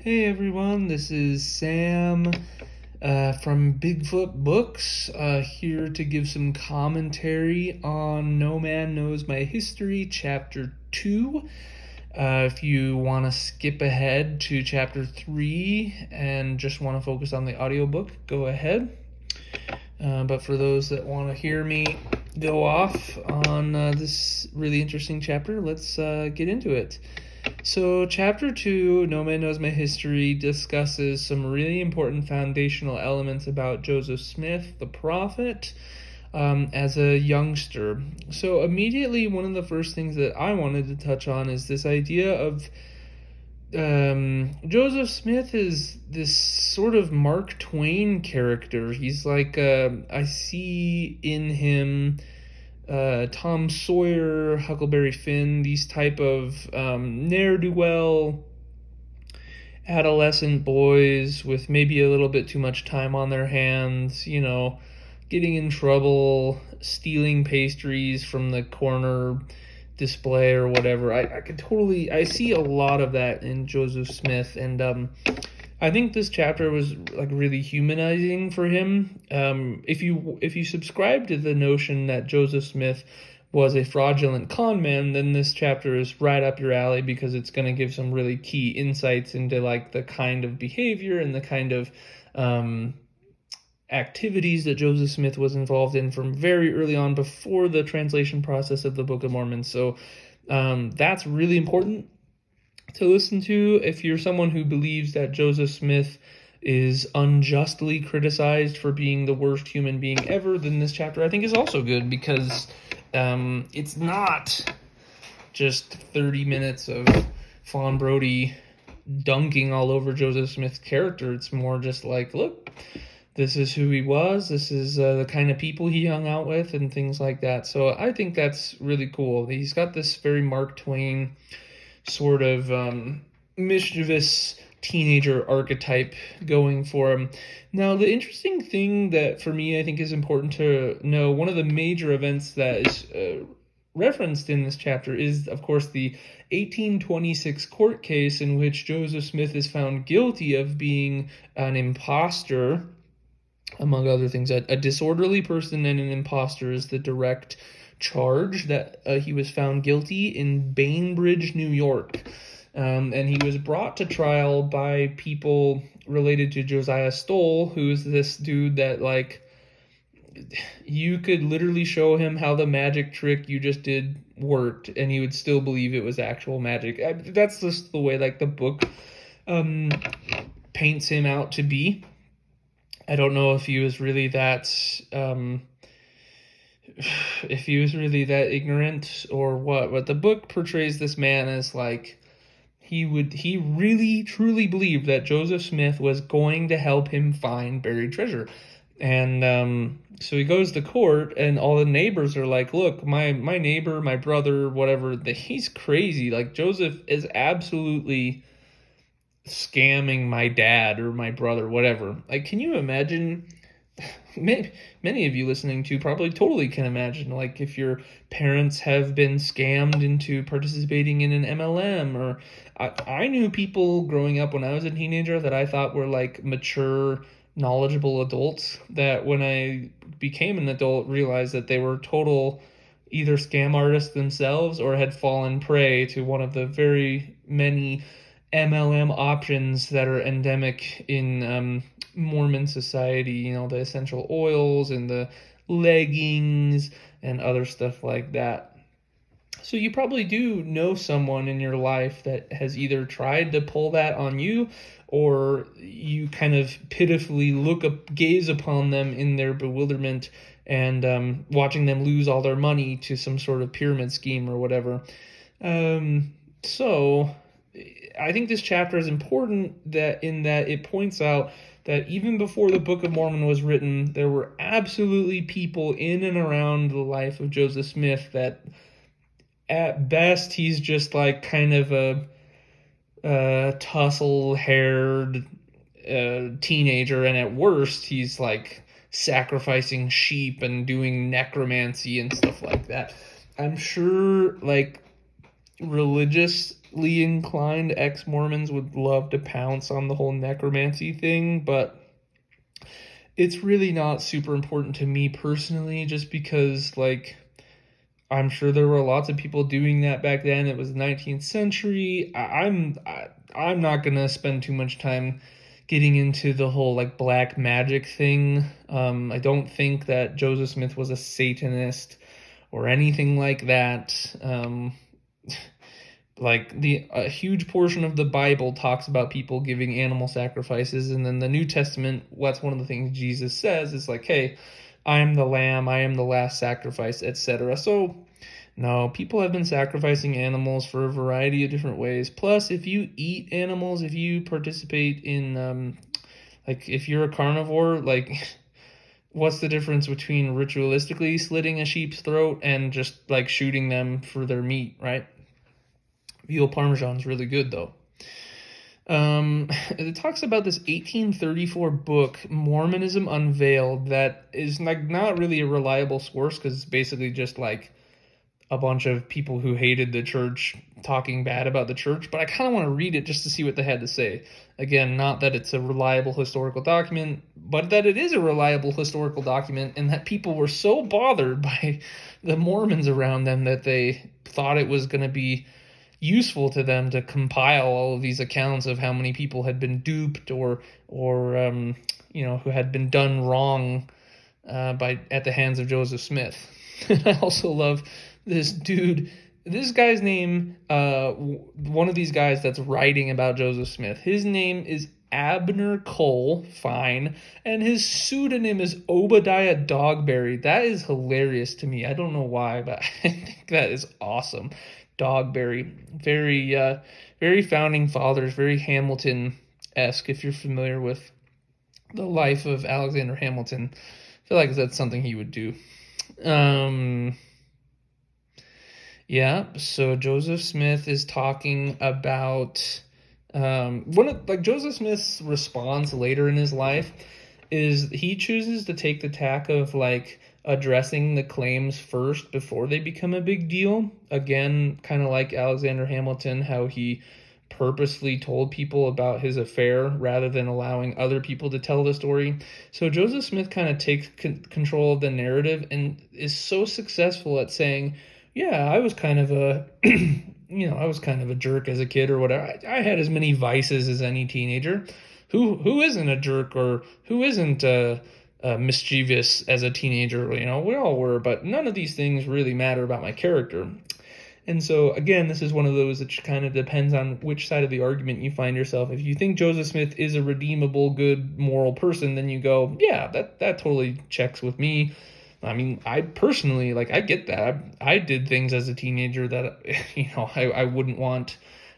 Hey everyone, this is Sam from Bigfoot Books, here to give some commentary on No Man Knows My History, Chapter 2. If you want to skip ahead to Chapter 3 and just want to focus on the audiobook, go ahead. But for those that want to hear me go off on this really interesting chapter, let's get into it. So, Chapter 2, No Man Knows My History, discusses some really important foundational elements about Joseph Smith, the prophet, as a youngster. So, immediately, one of the first things that I wanted to touch on is this idea of Joseph Smith is this sort of Mark Twain character. He's like, I see in him Tom Sawyer, Huckleberry Finn, these type of ne'er-do-well adolescent boys with maybe a little bit too much time on their hands, getting in trouble, stealing pastries from the corner display or whatever. I see a lot of that in Joseph Smith, and I think this chapter was like really humanizing for him. If you subscribe to the notion that Joseph Smith was a fraudulent con man, then this chapter is right up your alley because it's going to give some really key insights into like the kind of behavior and the kind of activities that Joseph Smith was involved in from very early on before the translation process of the Book of Mormon. So that's really important to listen to if you're someone who believes that Joseph Smith is unjustly criticized for being the worst human being ever. Then this chapter I think is also good because it's not just 30 minutes of Fawn Brodie dunking all over Joseph Smith's character. It's more just like, look, this is who he was, this is the kind of people he hung out with and things like that. So I think that's really cool. He's got this very Mark Twain sort of mischievous teenager archetype going for him. Now, the interesting thing that for me I think is important to know, one of the major events that is referenced in this chapter is, of course, the 1826 court case in which Joseph Smith is found guilty of being an imposter, among other things. A disorderly person and an imposter is the direct charge that he was found guilty in Bainbridge, New York. And he was brought to trial by people related to Josiah Stoll, who's this dude that, like, you could literally show him how the magic trick you just did worked, and he would still believe it was actual magic. That's just the way, like, the book paints him out to be. I don't know if he was really that ignorant or what, but the book portrays this man as like he really truly believed that Joseph Smith was going to help him find buried treasure. And so he goes to court, and all the neighbors are like, look, my neighbor, my brother, whatever, he's crazy. Like, Joseph is absolutely scamming my dad or my brother, whatever. Like, can you imagine? Many of you listening to probably totally can imagine, like, if your parents have been scammed into participating in an MLM, or I knew people growing up when I was a teenager that I thought were like mature, knowledgeable adults, that when I became an adult realized that they were total either scam artists themselves or had fallen prey to one of the very many MLM options that are endemic in Mormon society, the essential oils and the leggings and other stuff like that. So you probably do know someone in your life that has either tried to pull that on you, or you kind of pitifully gaze upon them in their bewilderment and watching them lose all their money to some sort of pyramid scheme or whatever. So I think this chapter is important that it points out that even before the Book of Mormon was written, there were absolutely people in and around the life of Joseph Smith that at best he's just like kind of a tussle-haired teenager, and at worst he's like sacrificing sheep and doing necromancy and stuff like that. I'm sure like religious religiously inclined ex-Mormons would love to pounce on the whole necromancy thing, but it's really not super important to me personally, just because, like, I'm sure there were lots of people doing that back then. It was the 19th century. I'm not gonna spend too much time getting into the whole like black magic thing. I don't think that Joseph Smith was a Satanist or anything like that. Like a huge portion of the Bible talks about people giving animal sacrifices, and then the New Testament, what's one of the things Jesus says is like, hey, I am the lamb, I am the last sacrifice, etc. So no, people have been sacrificing animals for a variety of different ways. Plus, if you eat animals, if you participate in like if you're a carnivore, like what's the difference between ritualistically slitting a sheep's throat and just like shooting them for their meat, right? Veal Parmesan is really good, though. It talks about this 1834 book, Mormonism Unveiled, that is like not really a reliable source because it's basically just like a bunch of people who hated the church talking bad about the church, but I kind of want to read it just to see what they had to say. Again, not that it's a reliable historical document, but that it is a reliable historical document, and that people were so bothered by the Mormons around them that they thought it was going to be useful to them to compile all of these accounts of how many people had been duped or who had been done wrong at the hands of Joseph Smith. I also love this dude. This guy's name, one of these guys that's writing about Joseph Smith, his name is Abner Cole, fine, and his pseudonym is Obadiah Dogberry. That is hilarious to me. I don't know why, but I think that is awesome. Dogberry, very founding fathers, very Hamilton-esque, if you're familiar with the life of Alexander Hamilton. I feel like that's something he would do. Yeah, so Joseph Smith is talking about Joseph Smith's response later in his life is he chooses to take the tack of like addressing the claims first before they become a big deal. Again, kind of like Alexander Hamilton, how he purposely told people about his affair rather than allowing other people to tell the story. So Joseph Smith kind of takes control of the narrative and is so successful at saying, yeah, I was kind of a I was kind of a jerk as a kid or whatever. I had as many vices as any teenager. Who isn't a jerk, or who isn't mischievous as a teenager? We all were, but none of these things really matter about my character. And so, again, this is one of those that kind of depends on which side of the argument you find yourself. If you think Joseph Smith is a redeemable, good, moral person, then you go, yeah, that totally checks with me. I mean, I personally, I get that. I did things as a teenager that, I wouldn't want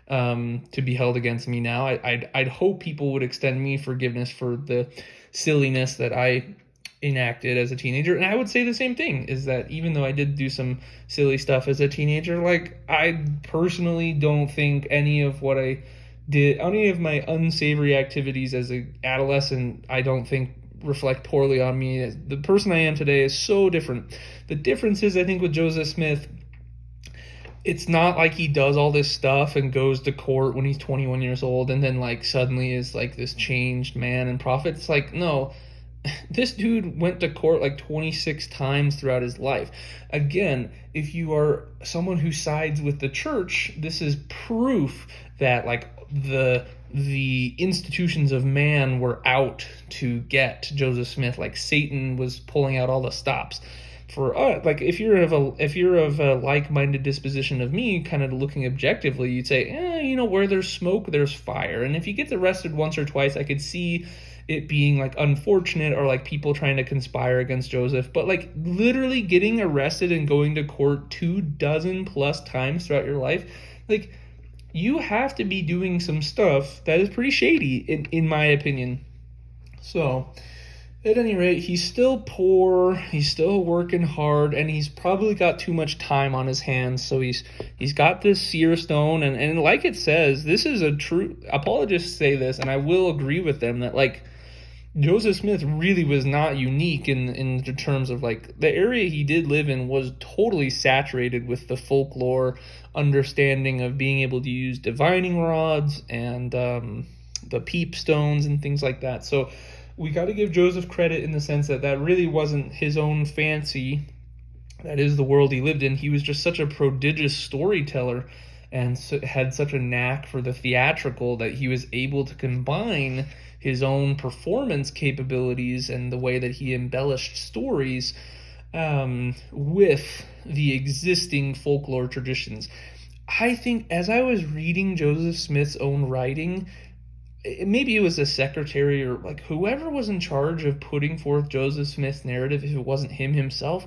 to be held against me now. I'd hope people would extend me forgiveness for the silliness that I enacted as a teenager. And I would say the same thing, is that even though I did do some silly stuff as a teenager, I personally don't think any of what I did, any of my unsavory activities as an adolescent, I don't think reflect poorly on me. The person I am today is so different. The difference is, I think, with Joseph Smith, it's not like he does all this stuff and goes to court when he's 21 years old and then suddenly is this changed man and prophet. It's no, this dude went to court 26 times throughout his life. Again, if you are someone who sides with the church, this is proof that the institutions of man were out to get Joseph Smith. Satan was pulling out all the stops. For if you're of a like-minded disposition of me, kind of looking objectively, you'd say, where there's smoke, there's fire. And if he gets arrested once or twice, I could see it being unfortunate, or people trying to conspire against Joseph. But literally getting arrested and going to court 24+ times throughout your life, you have to be doing some stuff that is pretty shady, in my opinion. So, at any rate, he's still poor, he's still working hard, and he's probably got too much time on his hands. So he's got this seer stone, and like it says, this is a true, apologists say this, and I will agree with them, that Joseph Smith really was not unique in terms of, like, the area he did live in was totally saturated with the folklore understanding of being able to use divining rods and the peep-stones and things like that. So we got to give Joseph credit in the sense that that really wasn't his own fancy. That is the world he lived in. He was just such a prodigious storyteller and had such a knack for the theatrical that he was able to combine his own performance capabilities and the way that he embellished stories with the existing folklore traditions. I think as I was reading Joseph Smith's own writing, maybe it was a secretary or like whoever was in charge of putting forth Joseph Smith's narrative, if it wasn't him himself,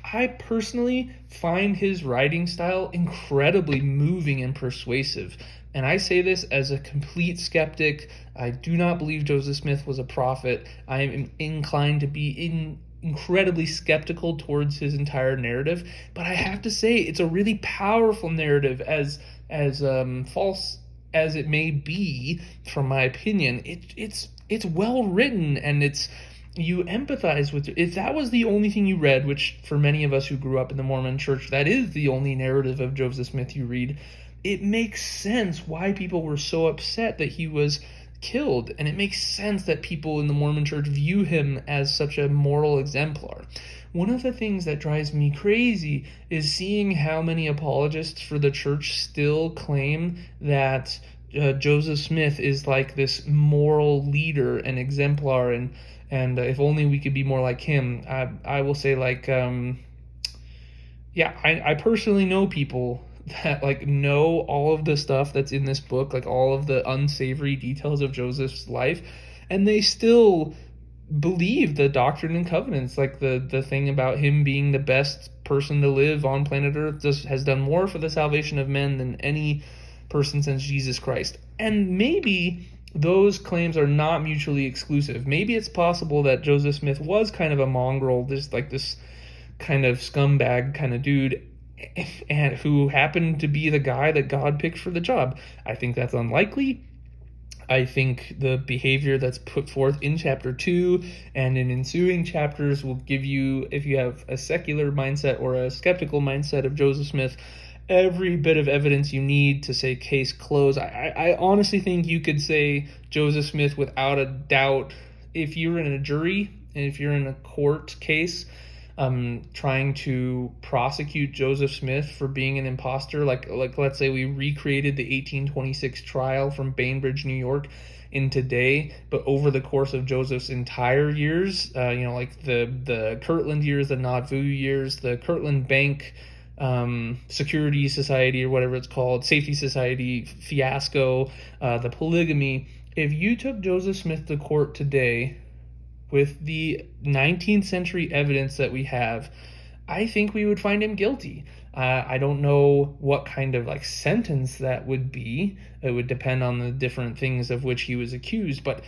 I personally find his writing style incredibly moving and persuasive. And I say this as a complete skeptic. I do not believe Joseph Smith was a prophet. I am inclined to be incredibly skeptical towards his entire narrative. But I have to say, it's a really powerful narrative, as false as it may be, from my opinion. It's well written, and you empathize with it. If that was the only thing you read, which for many of us who grew up in the Mormon church, that is the only narrative of Joseph Smith you read, it makes sense why people were so upset that he was killed, and it makes sense that people in the Mormon church view him as such a moral exemplar. One of the things that drives me crazy is seeing how many apologists for the church still claim that Joseph Smith is like this moral leader and exemplar, and if only we could be more like him. I will say, like, I personally know people that like know all of the stuff that's in this book, like all of the unsavory details of Joseph's life, and they still believe the Doctrine and Covenants, like the thing about him being the best person to live on planet Earth, has done more for the salvation of men than any person since Jesus Christ. And maybe those claims are not mutually exclusive. Maybe it's possible that Joseph Smith was kind of a mongrel, this kind of scumbag kind of dude, and who happened to be the guy that God picked for the job. I think that's unlikely. I think the behavior that's put forth in chapter 2 and in ensuing chapters will give you, if you have a secular mindset or a skeptical mindset of Joseph Smith, every bit of evidence you need to say case closed. I honestly think you could say Joseph Smith without a doubt. If you're in a jury and if you're in a court case trying to prosecute Joseph Smith for being an imposter, like let's say we recreated the 1826 trial from Bainbridge, New York, in today, but over the course of Joseph's entire years, like the Kirtland years, the Nauvoo years, the Kirtland Bank Security Society, or whatever it's called, Safety Society fiasco, the polygamy. If you took Joseph Smith to court today with the 19th century evidence that we have, I think we would find him guilty. I don't know what kind of like sentence that would be. It would depend on the different things of which he was accused. But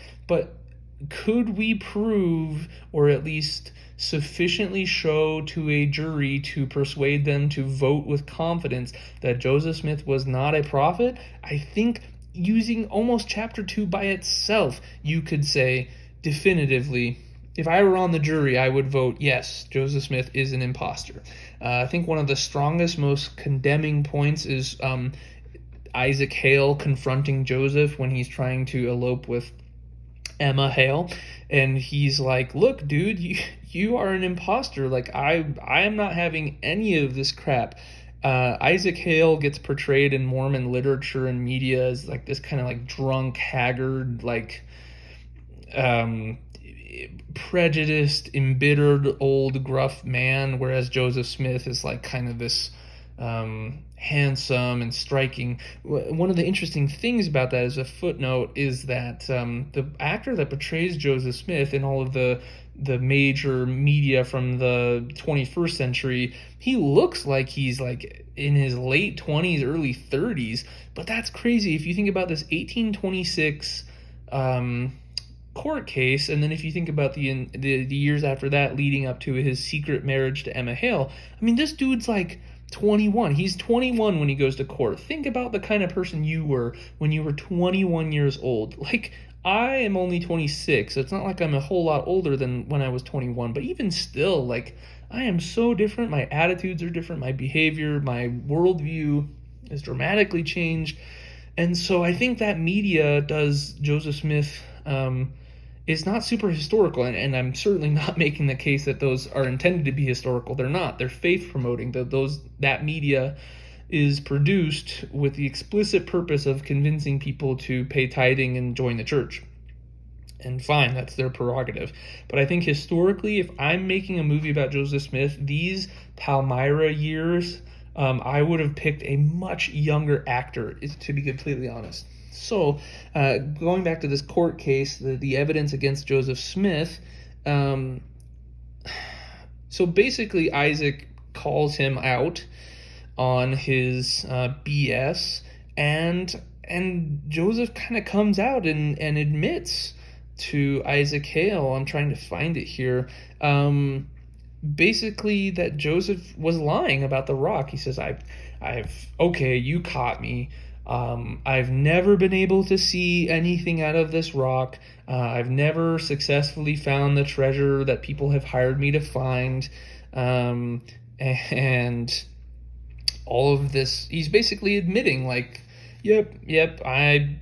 could we prove, or at least sufficiently show to a jury to persuade them to vote with confidence that Joseph Smith was not a prophet? I think using almost chapter 2 by itself, you could say definitively, if I were on the jury, I would vote yes, Joseph Smith is an imposter. I think one of the strongest, most condemning points is Isaac Hale confronting Joseph when he's trying to elope with Emma Hale, and he's like, look, dude, you are an imposter. Like, I am not having any of this crap. Isaac Hale gets portrayed in Mormon literature and media as like this kind of like drunk, haggard, like prejudiced, embittered, old, gruff man, whereas Joseph Smith is like kind of this handsome and striking. One of the interesting things about that, as a footnote, is that the actor that portrays Joseph Smith in all of the major media from the 21st century, he looks like he's like in his late 20s, early 30s, but that's crazy if you think about this 1826 court case, and then if you think about the years after that leading up to his secret marriage to Emma Hale, I mean, this dude's like 21. He's 21 when he goes to court. Think about the kind of person you were when you were 21 years old. Like, I am only 26, so it's not like I'm a whole lot older than when I was 21, but even still, like, I am so different. My attitudes are different. My behavior, my worldview is dramatically changed. And so I think that media does Joseph Smith is not super historical, and I'm certainly not making the case that those are intended to be historical. They're not. They're faith promoting. That media is produced with the explicit purpose of convincing people to pay tithing and join the church. And fine, that's their prerogative. But I think historically, if I'm making a movie about Joseph Smith, these Palmyra years, I would have picked a much younger actor, to be completely honest. So, going back to this court case, the evidence against Joseph Smith, so basically Isaac calls him out on his BS, and Joseph kind of comes out and admits to Isaac Hale, I'm trying to find it here, basically that Joseph was lying about the rock. He says, okay, you caught me. I've never been able to see anything out of this rock. I've never successfully found the treasure that people have hired me to find. And all of this, he's basically admitting, like, yep, I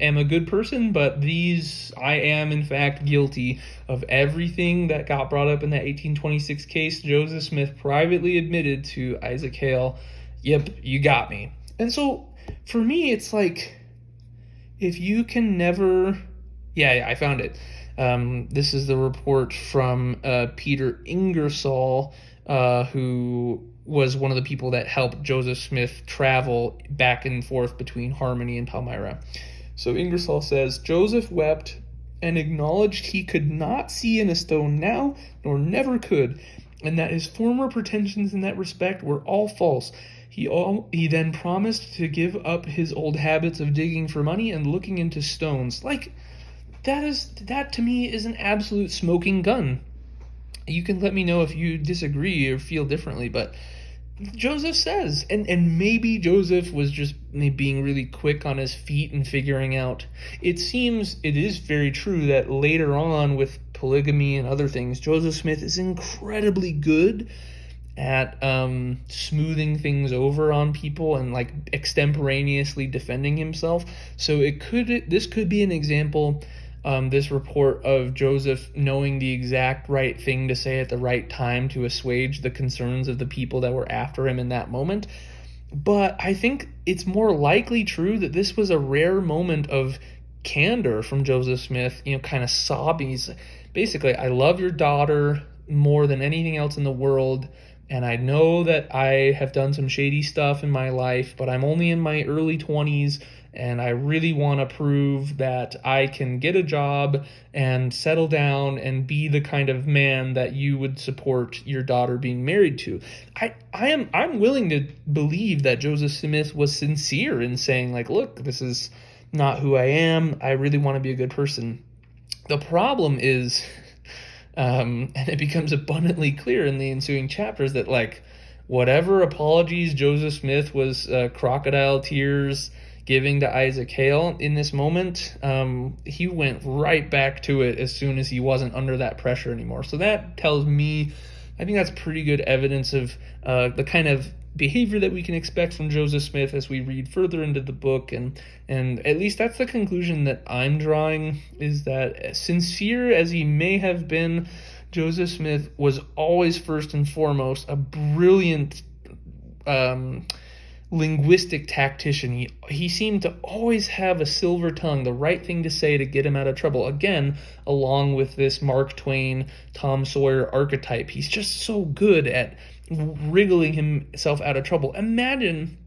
am a good person, but I am in fact guilty of everything that got brought up in that 1826 case. Joseph Smith privately admitted to Isaac Hale, yep, you got me. And so, for me, it's like, if you can never... Yeah, I found it. This is the report from Peter Ingersoll, who was one of the people that helped Joseph Smith travel back and forth between Harmony and Palmyra. So Ingersoll says, Joseph wept and acknowledged he could not see in a stone now, nor never could, and that his former pretensions in that respect were all false. He then promised to give up his old habits of digging for money and looking into stones. Like, that to me is an absolute smoking gun. You can let me know if you disagree or feel differently, but Joseph says, and maybe Joseph was just being really quick on his feet and figuring out. It is very true that later on with polygamy and other things, Joseph Smith is incredibly good at smoothing things over on people and like extemporaneously defending himself. So this could be an example, this report of Joseph knowing the exact right thing to say at the right time to assuage the concerns of the people that were after him in that moment. But I think it's more likely true that this was a rare moment of candor from Joseph Smith, kind of sobbing. He's basically, I love your daughter more than anything else in the world, and I know that I have done some shady stuff in my life, but I'm only in my early 20s, and I really want to prove that I can get a job and settle down and be the kind of man that you would support your daughter being married to. I'm willing to believe that Joseph Smith was sincere in saying, like, look, this is not who I am. I really want to be a good person. The problem is, and it becomes abundantly clear in the ensuing chapters, that like whatever apologies Joseph Smith was crocodile tears giving to Isaac Hale in this moment, he went right back to it as soon as he wasn't under that pressure anymore. So that tells me, I think that's pretty good evidence of the kind of behavior that we can expect from Joseph Smith as we read further into the book, and at least that's the conclusion that I'm drawing, is that sincere as he may have been, Joseph Smith was always first and foremost a brilliant linguistic tactician. He seemed to always have a silver tongue, the right thing to say to get him out of trouble. Again, along with this Mark Twain, Tom Sawyer archetype, he's just so good at wriggling himself out of trouble. Imagine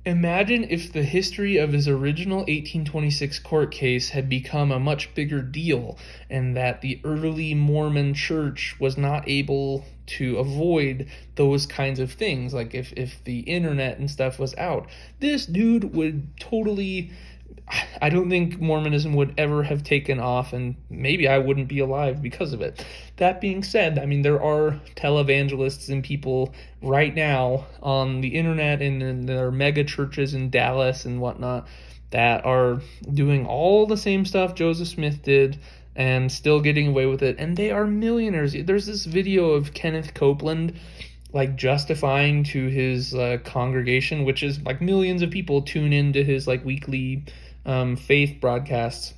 if the history of his original 1826 court case had become a much bigger deal, and that the early Mormon church was not able to avoid those kinds of things. Like if the internet and stuff was out, this dude would totally I don't think Mormonism would ever have taken off, and maybe I wouldn't be alive because of it. That being said, I mean, there are televangelists and people right now on the internet and in their mega churches in Dallas and whatnot that are doing all the same stuff Joseph Smith did and still getting away with it, and they are millionaires. There's this video of Kenneth Copeland like justifying to his congregation, which is like millions of people tune into his like weekly faith broadcasts,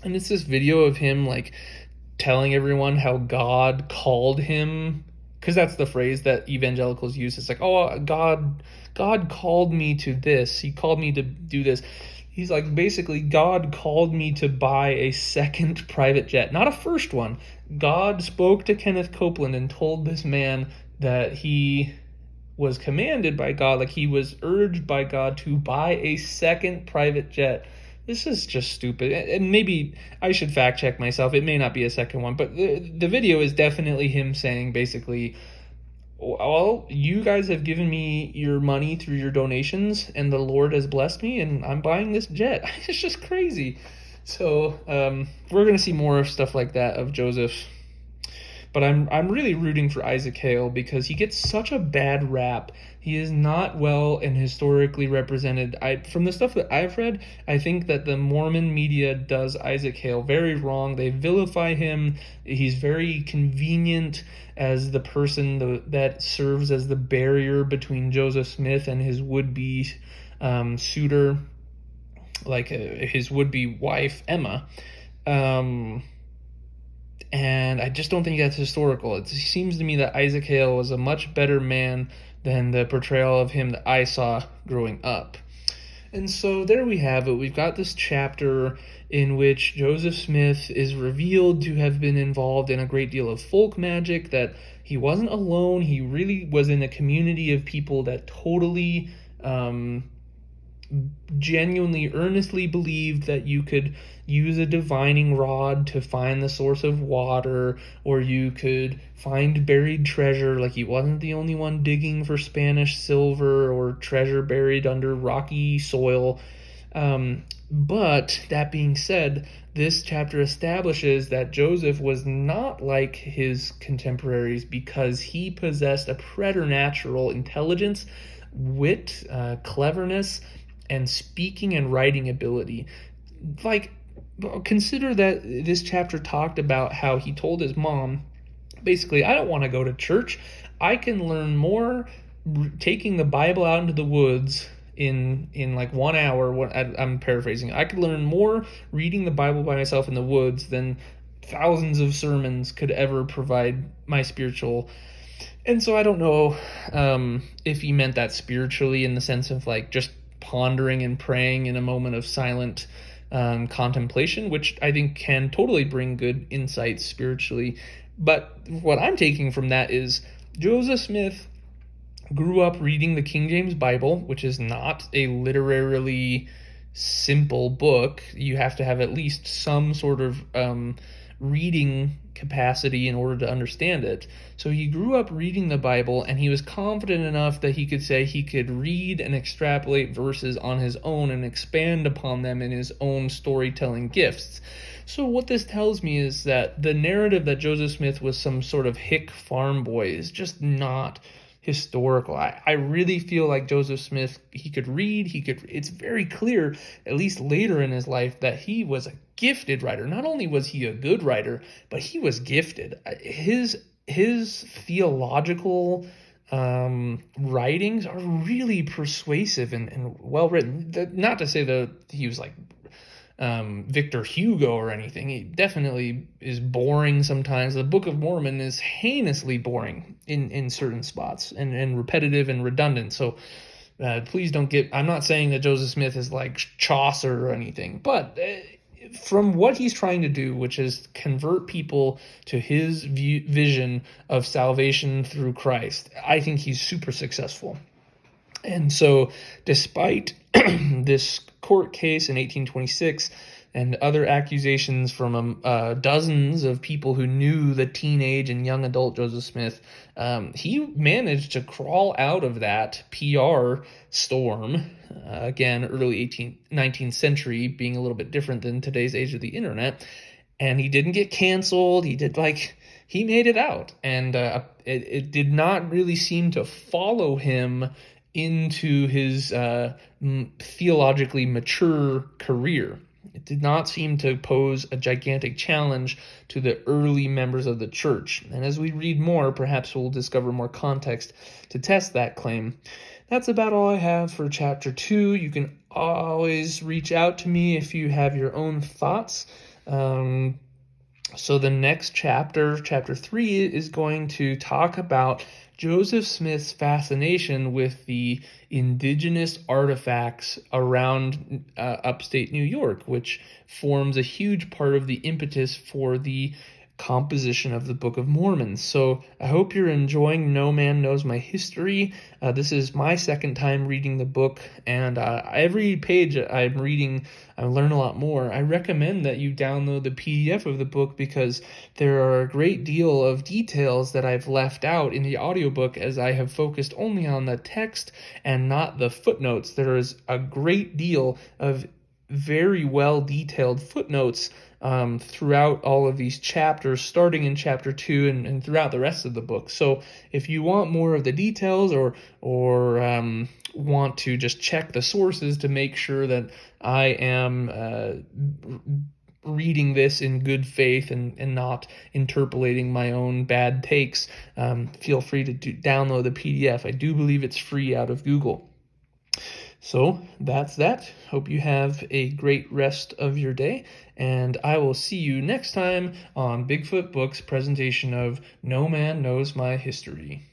and it's this video of him like telling everyone how God called him, because that's the phrase that evangelicals use. It's like, oh, God called me to this. He called me to do this. He's like, basically, God called me to buy a second private jet, not a first one. God spoke to Kenneth Copeland and told this man that he was commanded by God, like he was urged by God to buy a second private jet. This is just stupid. And maybe I should fact check myself. It may not be a second one, but the video is definitely him saying basically, well, you guys have given me your money through your donations, and the Lord has blessed me, and I'm buying this jet. It's just crazy. So we're going to see more stuff like that of Joseph. But I'm really rooting for Isaac Hale because he gets such a bad rap. He is not well and historically represented. From the stuff that I've read, I think that the Mormon media does Isaac Hale very wrong. They vilify him. He's very convenient as the person that serves as the barrier between Joseph Smith and his would-be suitor, like his would-be wife, Emma. And I just don't think that's historical. It seems to me that Isaac Hale was a much better man than the portrayal of him that I saw growing up. And so there we have it. We've got this chapter in which Joseph Smith is revealed to have been involved in a great deal of folk magic, that he wasn't alone. He really was in a community of people that totally genuinely, earnestly believed that you could use a divining rod to find the source of water, or you could find buried treasure. Like he wasn't the only one digging for Spanish silver or treasure buried under rocky soil. But that being said, this chapter establishes that Joseph was not like his contemporaries because he possessed a preternatural intelligence, wit, cleverness, and speaking and writing ability. Like, consider that this chapter talked about how he told his mom, basically, I don't want to go to church. I can learn more taking the Bible out into the woods in like 1 hour. I'm paraphrasing. I could learn more reading the Bible by myself in the woods than thousands of sermons could ever provide my spiritual. And so I don't know if he meant that spiritually in the sense of like just pondering and praying in a moment of silent contemplation, which I think can totally bring good insights spiritually. But what I'm taking from that is Joseph Smith grew up reading the King James Bible, which is not a literarily simple book. You have to have at least some sort of reading capacity in order to understand it. So he grew up reading the Bible, and he was confident enough that he could say he could read and extrapolate verses on his own and expand upon them in his own storytelling gifts. So what this tells me is that the narrative that Joseph Smith was some sort of hick farm boy is just not historical. I really feel like Joseph Smith, he could read, it's very clear, at least later in his life, that he was a gifted writer. Not only was he a good writer, but he was gifted. His theological writings are really persuasive and well written. Not to say that he was like Victor Hugo or anything. He definitely is boring sometimes. The Book of Mormon is heinously boring in certain spots and repetitive and redundant. So please don't I'm not saying that Joseph Smith is like Chaucer or anything, but from what he's trying to do, which is convert people to his vision of salvation through Christ, I think he's super successful. And so despite this court case in 1826 and other accusations from dozens of people who knew the teenage and young adult Joseph Smith, he managed to crawl out of that PR storm. Again, early 19th century being a little bit different than today's age of the internet. And he didn't get canceled. He made it out. And it did not really seem to follow him into his theologically mature career. It did not seem to pose a gigantic challenge to the early members of the church. And as we read more, perhaps we'll discover more context to test that claim. That's about all I have for chapter 2. You can always reach out to me if you have your own thoughts. So the next chapter 3, is going to talk about Joseph Smith's fascination with the indigenous artifacts around upstate New York, which forms a huge part of the impetus for the composition of the Book of Mormon. So I hope you're enjoying No Man Knows My History. This is my second time reading the book, and every page I'm reading, I learn a lot more. I recommend that you download the PDF of the book because there are a great deal of details that I've left out in the audiobook, as I have focused only on the text and not the footnotes. There is a great deal of very well detailed footnotes throughout all of these chapters, starting in chapter 2 and throughout the rest of the book. So if you want more of the details, or want to just check the sources to make sure that I am reading this in good faith and not interpolating my own bad takes, feel free to download the PDF. I do believe it's free out of Google. So that's that. Hope you have a great rest of your day, and I will see you next time on Bigfoot Books' presentation of No Man Knows My History.